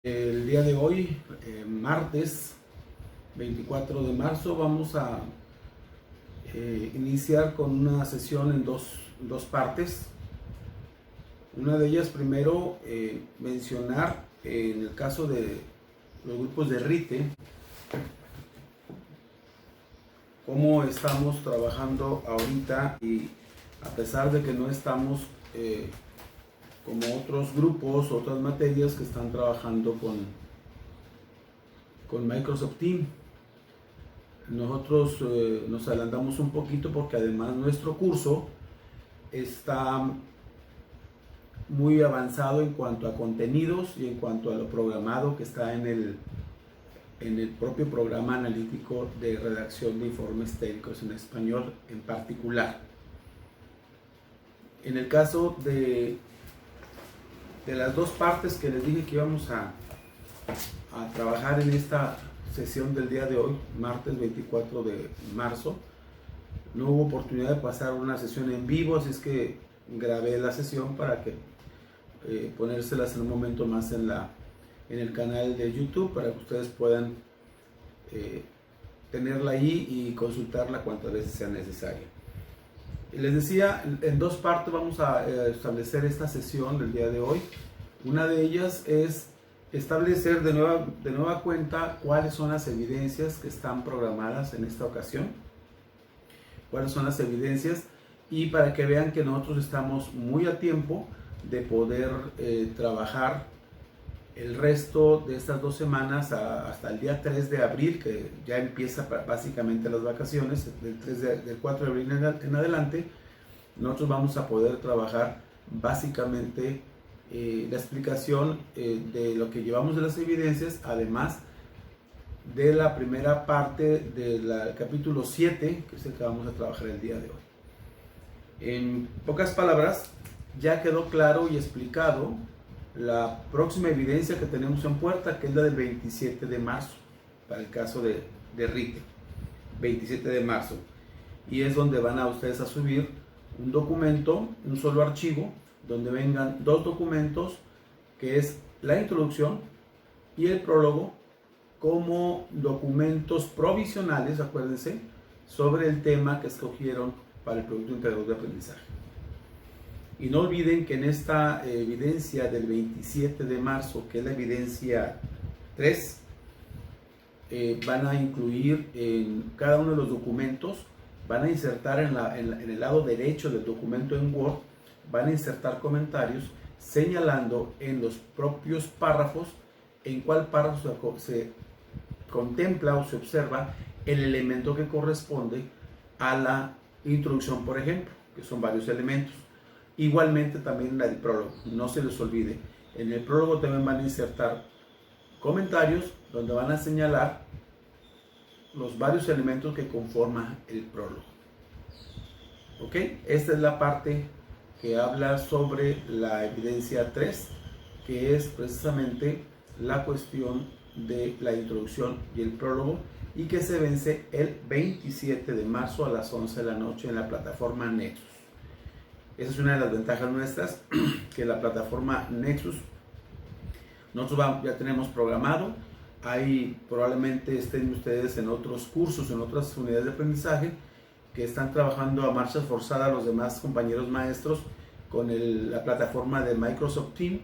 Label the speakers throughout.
Speaker 1: El día de hoy, martes 24 de marzo, vamos a iniciar con una sesión en dos partes. Una de ellas, primero, mencionar en el caso de los grupos de RITE, cómo estamos trabajando ahorita, y a pesar de que no estamos como otros grupos, otras materias que están trabajando con Microsoft Teams. Nosotros nos adelantamos un poquito porque además nuestro curso está muy avanzado en cuanto a contenidos y en cuanto a lo programado que está en el propio programa analítico de redacción de informes técnicos en español en particular. En el caso de las dos partes que les dije que íbamos a trabajar en esta sesión del día de hoy, martes 24 de marzo, no hubo oportunidad de pasar una sesión en vivo, así es que grabé la sesión para que ponérselas en un momento más en el canal de YouTube, para que ustedes puedan tenerla ahí y consultarla cuantas veces sea necesaria. Les decía, en dos partes vamos a establecer esta sesión del día de hoy. Una de ellas es establecer de nueva cuenta cuáles son las evidencias que están programadas en esta ocasión, cuáles son las evidencias, y para que vean que nosotros estamos muy a tiempo de poder trabajar el resto de estas 2 semanas hasta el día 3 de abril, que ya empieza básicamente las vacaciones, del 4 de abril en adelante. Nosotros vamos a poder trabajar básicamente la explicación de lo que llevamos de las evidencias, además de la primera parte del capítulo 7, que es el que vamos a trabajar el día de hoy. En pocas palabras, ya quedó claro y explicado la próxima evidencia que tenemos en puerta, que es la del 27 de marzo, para el caso de RITE, 27 de marzo. Y es donde van a ustedes a subir un documento, un solo archivo, donde vengan 2 documentos, que es la introducción y el prólogo, como documentos provisionales, acuérdense, sobre el tema que escogieron para el Producto Integrador de Aprendizaje. Y no olviden que en esta evidencia del 27 de marzo, que es la evidencia 3, van a incluir en cada uno de los documentos, van a insertar en el lado derecho del documento en Word, van a insertar comentarios señalando en los propios párrafos en cuál párrafo se contempla o se observa el elemento que corresponde a la introducción, por ejemplo, que son varios elementos. Igualmente también la del prólogo, no se les olvide. En el prólogo también van a insertar comentarios donde van a señalar los varios elementos que conforman el prólogo. ¿Ok? Esta es la parte que habla sobre la evidencia 3, que es precisamente la cuestión de la introducción y el prólogo, y que se vence el 27 de marzo a las 11 de la noche en la plataforma Nexus. Esa es una de las ventajas nuestras, que la plataforma Nexus nosotros ya tenemos programado. Ahí probablemente estén ustedes en otros cursos, en otras unidades de aprendizaje, que están trabajando a marchas forzadas los demás compañeros maestros con la plataforma de Microsoft Teams,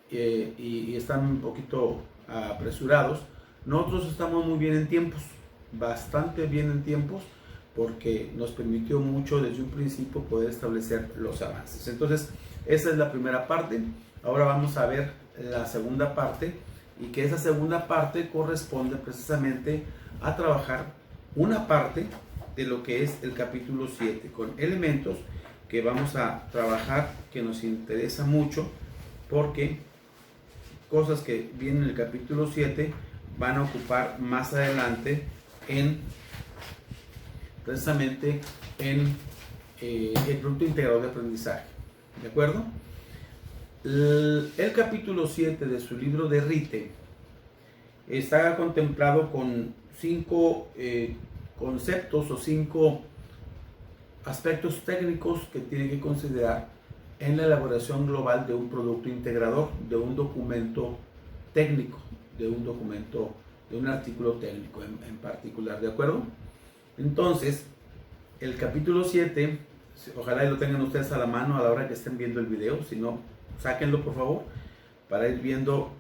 Speaker 1: y están un poquito apresurados. Nosotros estamos muy bien en tiempos, bastante bien en tiempos, porque nos permitió mucho desde un principio poder establecer los avances. Entonces, esa es la primera parte. Ahora vamos a ver la segunda parte, y que esa segunda parte corresponde precisamente a trabajar una parte de lo que es el capítulo 7, con elementos que vamos a trabajar, que nos interesa mucho, porque cosas que vienen en el capítulo 7 van a ocupar más adelante precisamente en el Producto Integrador de Aprendizaje. ¿De acuerdo? El capítulo 7 de su libro de RITE está contemplado con 5 conceptos o 5 aspectos técnicos que tiene que considerar en la elaboración global de un producto integrador, de un documento técnico de un documento, de un artículo técnico en particular, ¿de acuerdo? Entonces, el capítulo 7, ojalá lo tengan ustedes a la mano a la hora que estén viendo el video, si no, sáquenlo por favor, para ir viendo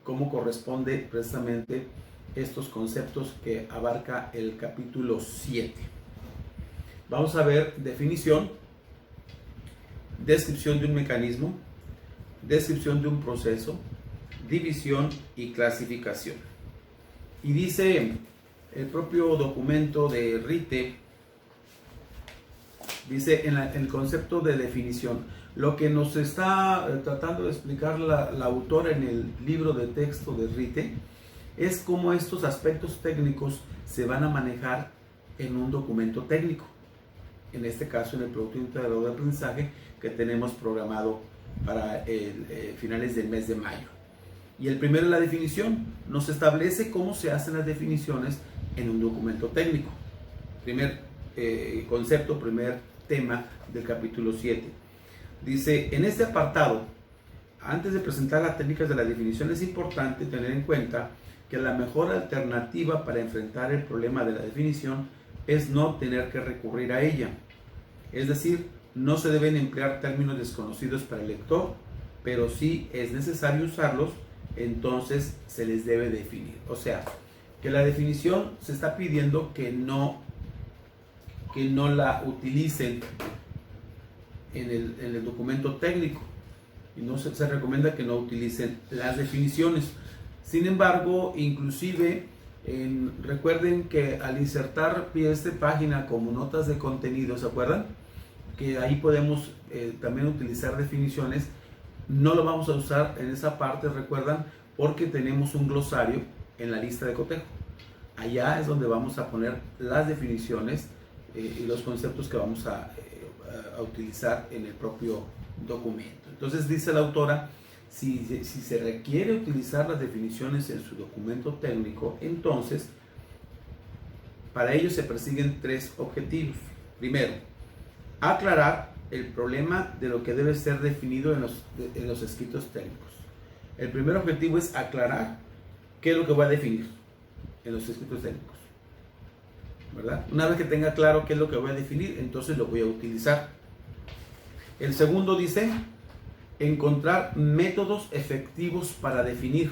Speaker 1: cómo corresponde precisamente estos conceptos que abarca el capítulo 7. Vamos a ver definición, descripción de un mecanismo, descripción de un proceso, división y clasificación. Y dice el propio documento de RITE, dice en el concepto de definición, lo que nos está tratando de explicar la autora en el libro de texto de RITE es cómo estos aspectos técnicos se van a manejar en un documento técnico. En este caso, en el Producto Integrado de Aprendizaje que tenemos programado para finales del mes de mayo. Y el primero es la definición. Nos establece cómo se hacen las definiciones en un documento técnico. Primer concepto, primer tema del capítulo 7. Dice, en este apartado, antes de presentar las técnicas de la definición, es importante tener en cuenta que la mejor alternativa para enfrentar el problema de la definición es no tener que recurrir a ella. Es decir, no se deben emplear términos desconocidos para el lector, pero si es necesario usarlos, entonces se les debe definir. O sea, que la definición se está pidiendo que no la utilicen en el documento técnico, y no se recomienda que no utilicen las definiciones. Sin embargo, inclusive recuerden que al insertar esta página como notas de contenido, ¿se acuerdan? Que ahí podemos también utilizar definiciones. No lo vamos a usar en esa parte, recuerdan, porque tenemos un glosario en la lista de cotejo. Allá es donde vamos a poner las definiciones y los conceptos que vamos a utilizar en el propio documento. Entonces dice la autora, si se requiere utilizar las definiciones en su documento técnico, entonces para ello se persiguen tres objetivos. Primero, aclarar el problema de lo que debe ser definido en los escritos técnicos. El primer objetivo es aclarar qué es lo que voy a definir en los escritos técnicos, ¿verdad? Una vez que tenga claro qué es lo que voy a definir, entonces lo voy a utilizar. El segundo dice, encontrar métodos efectivos para definir.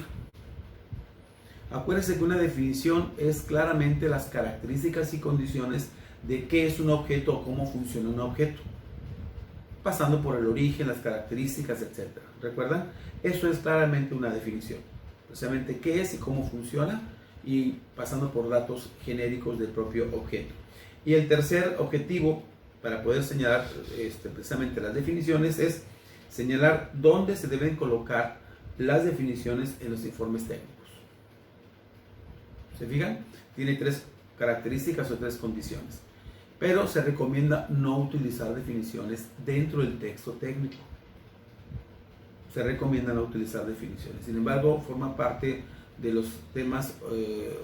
Speaker 1: Acuérdense que una definición es claramente las características y condiciones de qué es un objeto o cómo funciona un objeto, pasando por el origen, las características, etc. ¿Recuerdan? Eso es claramente una definición. Precisamente qué es y cómo funciona, y pasando por datos genéricos del propio objeto. Y el tercer objetivo para poder señalar precisamente las definiciones es señalar dónde se deben colocar las definiciones en los informes técnicos. ¿Se fijan? Tiene tres características o tres condiciones. Pero se recomienda no utilizar definiciones dentro del texto técnico. Se recomienda no utilizar definiciones. Sin embargo, forma parte de los temas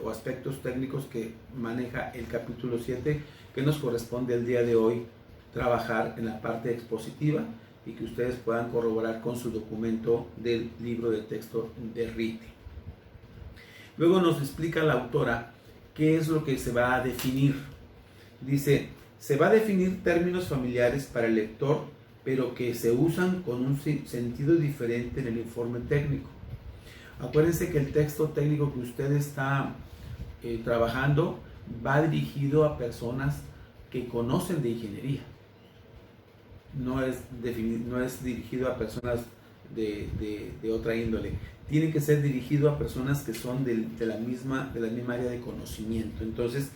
Speaker 1: o aspectos técnicos que maneja el capítulo 7, que nos corresponde el día de hoy trabajar en la parte expositiva y que ustedes puedan corroborar con su documento del libro de texto de RITE. Luego nos explica la autora qué es lo que se va a definir. Dice, se va a definir términos familiares para el lector, pero que se usan con un sentido diferente en el informe técnico. Acuérdense que el texto técnico que usted está trabajando va dirigido a personas que conocen de ingeniería. No es dirigido a personas de otra índole. Tiene que ser dirigido a personas que son de la misma área de conocimiento. Entonces,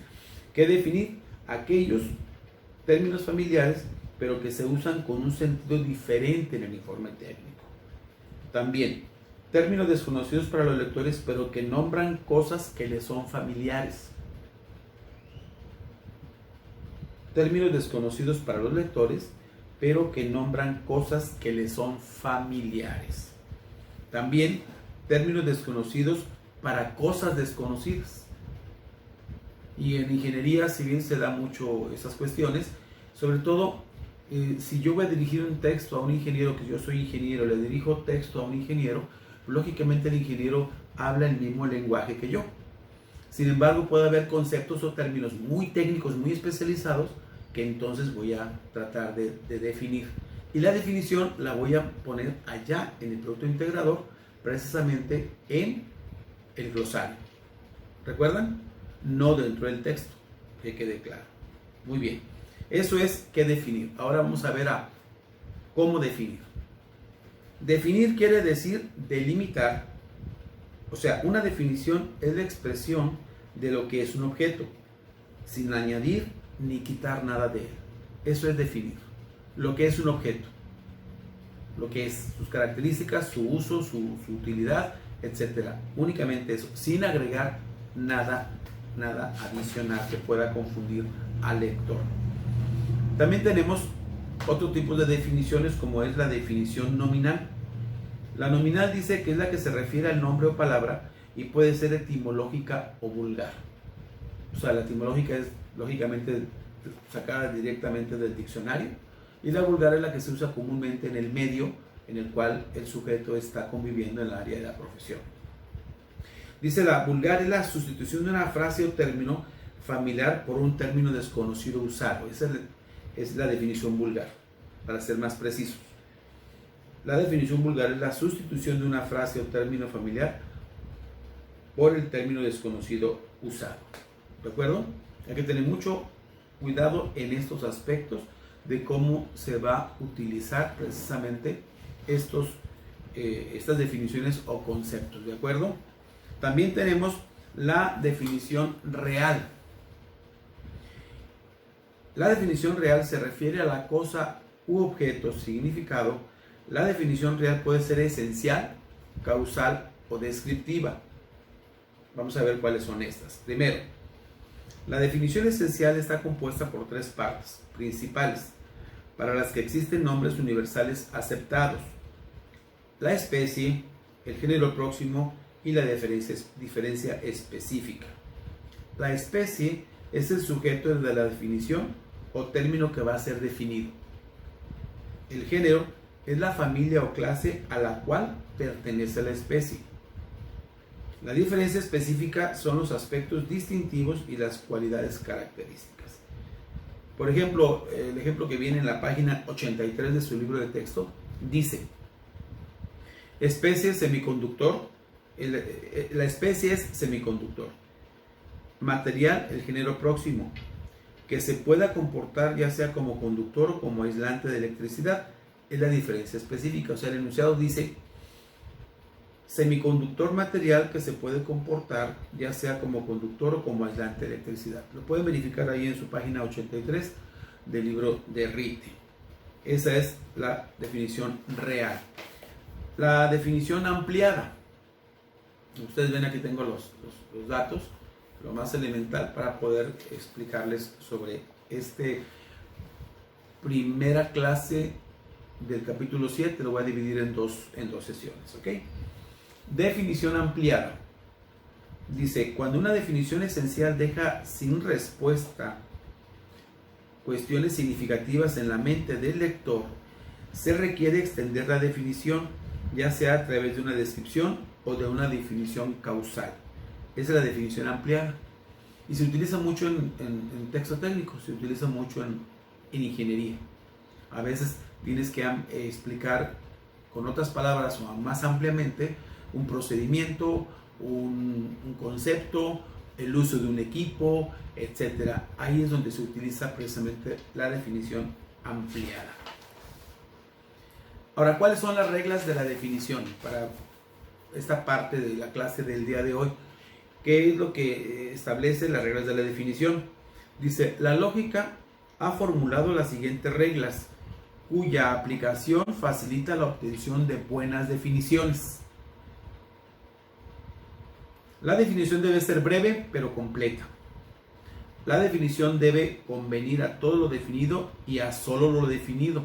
Speaker 1: ¿qué definir? Aquellos términos familiares, pero que se usan con un sentido diferente en el informe técnico. También, términos desconocidos para los lectores, pero que nombran cosas que les son familiares. Términos desconocidos para los lectores, pero que nombran cosas que les son familiares. También, términos desconocidos para cosas desconocidas. Y en ingeniería, si bien se da mucho esas cuestiones, sobre todo si yo voy a dirigir un texto a un ingeniero, que yo soy ingeniero, le dirijo texto a un ingeniero, lógicamente el ingeniero habla el mismo lenguaje que yo. Sin embargo, puede haber conceptos o términos muy técnicos, muy especializados, que entonces voy a tratar de definir. Y la definición la voy a poner allá en el producto integrador, precisamente en el glosario. ¿Recuerdan? No dentro del texto, que quede claro. Muy bien. Eso es qué definir. Ahora vamos a ver a cómo definir. Definir quiere decir delimitar. O sea, una definición es la expresión de lo que es un objeto, sin añadir ni quitar nada de él. Eso es definir lo que es un objeto, lo que es sus características, su uso, su utilidad, etc. Únicamente eso, sin agregar nada adicional que pueda confundir al lector. También tenemos otro tipo de definiciones, como es la definición nominal. La nominal dice que es la que se refiere al nombre o palabra y puede ser etimológica o vulgar. O sea, la etimológica es lógicamente sacada directamente del diccionario, y la vulgar es la que se usa comúnmente en el medio en el cual el sujeto está conviviendo en el área de la profesión. Dice, la vulgar es la sustitución de una frase o término familiar por un término desconocido usado. Esa es la definición vulgar, para ser más precisos. La definición vulgar es la sustitución de una frase o término familiar por el término desconocido usado. ¿De acuerdo? Hay que tener mucho cuidado en estos aspectos de cómo se va a utilizar precisamente estas definiciones o conceptos. ¿De acuerdo? También tenemos la definición real. La definición real se refiere a la cosa u objeto, significado. La definición real puede ser esencial, causal o descriptiva. Vamos a ver cuáles son estas. Primero, la definición esencial está compuesta por tres partes principales, para las que existen nombres universales aceptados: la especie, el género próximo y la diferencia específica. La especie es el sujeto de la definición o término que va a ser definido. El género es la familia o clase a la cual pertenece la especie. La diferencia específica son los aspectos distintivos y las cualidades características. Por ejemplo, el ejemplo que viene en la página 83 de su libro de texto dice: especie semiconductor. La especie es semiconductor. Material, el género próximo, que se pueda comportar ya sea como conductor o como aislante de electricidad. Es la diferencia específica. O sea, el enunciado dice semiconductor material que se puede comportar ya sea como conductor o como aislante de electricidad. Lo pueden verificar ahí en su página 83 del libro de Rite. Esa es la definición real. La definición ampliada. Ustedes ven, aquí tengo los datos, lo más elemental para poder explicarles sobre primera clase del capítulo 7. Lo voy a dividir en dos sesiones, ¿ok? Definición ampliada. Dice, cuando una definición esencial deja sin respuesta cuestiones significativas en la mente del lector, se requiere extender la definición, ya sea a través de una descripción o de una definición causal. Esa es la definición ampliada. Y se utiliza mucho en texto técnico, se utiliza mucho en ingeniería. A veces tienes que explicar con otras palabras o más ampliamente un procedimiento, un concepto, el uso de un equipo, etc. Ahí es donde se utiliza precisamente la definición ampliada. Ahora, ¿cuáles son las reglas de la definición para esta parte de la clase del día de hoy? ¿Qué es lo que establece las reglas de la definición? Dice, la lógica ha formulado las siguientes reglas, cuya aplicación facilita la obtención de buenas definiciones. La definición debe ser breve pero completa. La definición debe convenir a todo lo definido y a solo lo definido.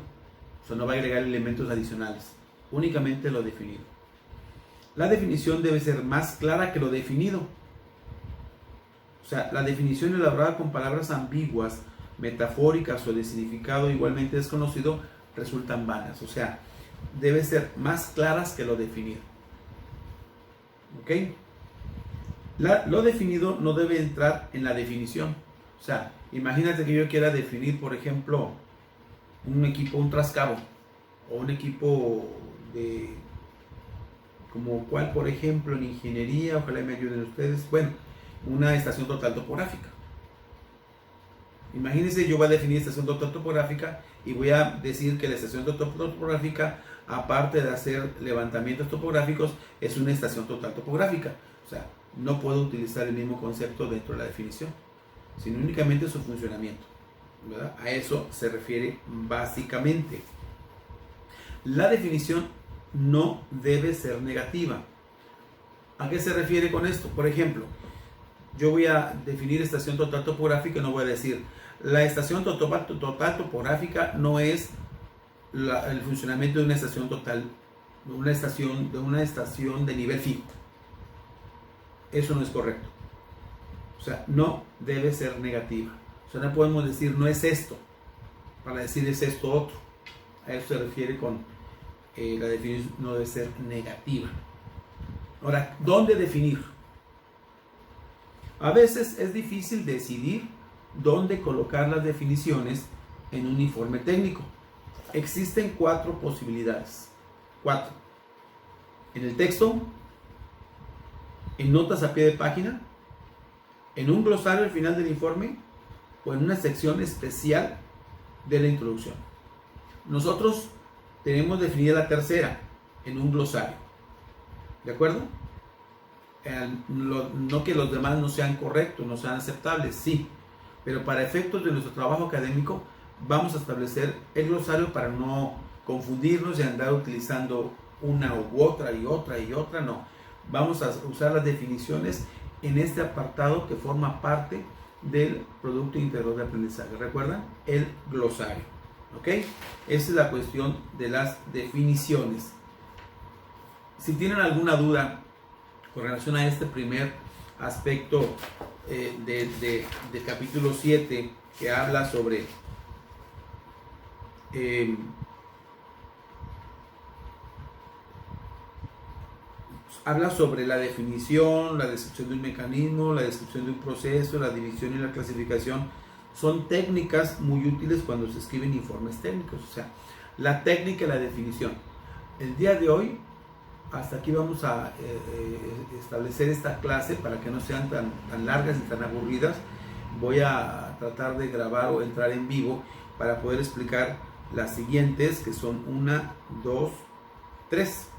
Speaker 1: O sea, no va a agregar elementos adicionales, únicamente lo definido. La definición debe ser más clara que lo definido. O sea, la definición elaborada con palabras ambiguas, metafóricas o de significado igualmente desconocido resultan vanas. O sea, debe ser más claras que lo definido. ¿Ok? Lo definido no debe entrar en la definición. O sea, imagínate que yo quiera definir, por ejemplo, un equipo, un trascabo, o un equipo de, como cuál, por ejemplo, en ingeniería, ojalá me ayuden ustedes, bueno, una estación total topográfica. Imagínense, yo voy a definir estación total topográfica y voy a decir que la estación total topográfica, aparte de hacer levantamientos topográficos, es una estación total topográfica. O sea, no puedo utilizar el mismo concepto dentro de la definición, sino únicamente su funcionamiento, ¿verdad? A eso se refiere básicamente. La definición no debe ser negativa. ¿A qué se refiere con esto? Por ejemplo, yo voy a definir estación total topográfica y no voy a decir la estación total topográfica no es el funcionamiento de una estación total, de una estación de nivel fijo. Eso no es correcto. O sea, no debe ser negativa. O sea, no podemos decir no es esto para decir es esto otro. A eso se refiere con la definición no debe ser negativa. Ahora, ¿dónde definir? A veces es difícil decidir dónde colocar las definiciones en un informe técnico. Existen 4 posibilidades. 4. En el texto, en notas a pie de página, en un glosario al final del informe o en una sección especial de la introducción. Nosotros tenemos definida la tercera en un glosario. ¿De acuerdo? No que los demás no sean correctos, no sean aceptables, sí. Pero para efectos de nuestro trabajo académico vamos a establecer el glosario para no confundirnos y andar utilizando una u otra y otra y otra, no. Vamos a usar las definiciones en este apartado que forma parte del Producto Integral de Aprendizaje. ¿Recuerdan? El glosario. ¿Ok? Esa es la cuestión de las definiciones. Si tienen alguna duda con relación a este primer aspecto del capítulo 7, que habla sobre la definición, la descripción de un mecanismo, la descripción de un proceso, la división y la clasificación. Son técnicas muy útiles cuando se escriben informes técnicos. O sea, la técnica y la definición. El día de hoy, hasta aquí vamos a establecer esta clase para que no sean tan largas y tan aburridas. Voy a tratar de grabar o entrar en vivo para poder explicar las siguientes, que son 1, 2, 3.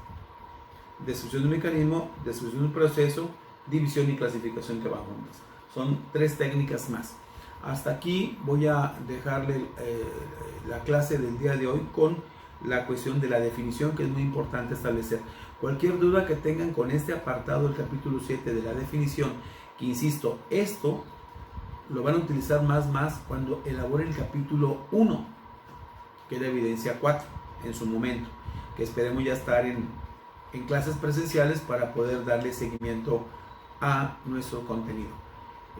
Speaker 1: Descripción de un mecanismo, descripción de un proceso, división y clasificación, que van juntas. Son 3 técnicas más. Hasta aquí voy a dejarle la clase del día de hoy con la cuestión de la definición, que es muy importante establecer. Cualquier duda que tengan con este apartado del capítulo 7 de la definición, que insisto, esto lo van a utilizar más cuando elaboren el capítulo 1, que es la evidencia 4, en su momento, que esperemos ya estar en clases presenciales para poder darle seguimiento a nuestro contenido.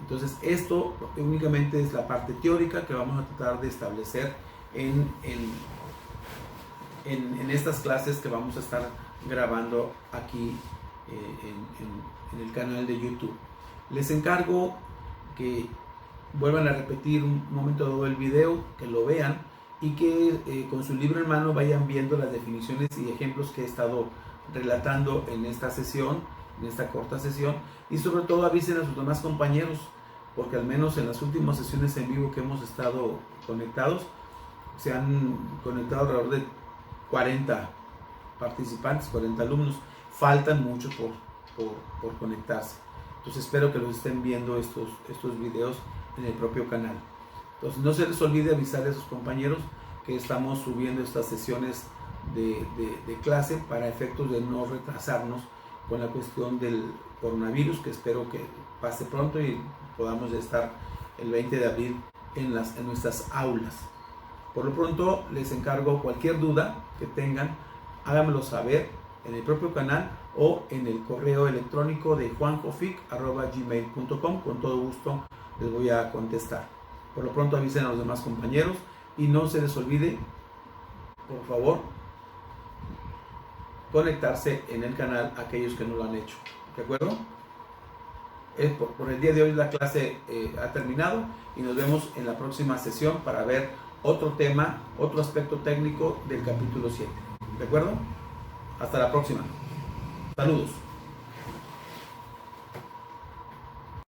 Speaker 1: Entonces, esto únicamente es la parte teórica que vamos a tratar de establecer en estas clases que vamos a estar grabando aquí en el canal de YouTube. Les encargo que vuelvan a repetir un momento dado el video, que lo vean y que con su libro en mano vayan viendo las definiciones y ejemplos que he estado relatando en esta sesión, en esta corta sesión, y sobre todo avisen a sus demás compañeros, porque al menos en las últimas sesiones en vivo que hemos estado conectados, se han conectado alrededor de 40 participantes, 40 alumnos. Faltan muchos por conectarse. Entonces espero que los estén viendo estos videos en el propio canal. Entonces no se les olvide avisarle a sus compañeros que estamos subiendo estas sesiones de clase para efectos de no retrasarnos con la cuestión del coronavirus, que espero que pase pronto y podamos estar el 20 de abril en nuestras aulas. Por lo pronto les encargo cualquier duda que tengan, háganmelo saber en el propio canal o en el correo electrónico de juanjofic@gmail.com. Con todo gusto les voy a contestar. Por lo pronto avisen a los demás compañeros y no se les olvide, por favor, conectarse en el canal aquellos que no lo han hecho. ¿Ok? ¿De acuerdo? Por el día de hoy la clase ha terminado y nos vemos en la próxima sesión para ver otro tema, otro aspecto técnico del capítulo 7. ¿De acuerdo? Hasta la próxima. Saludos.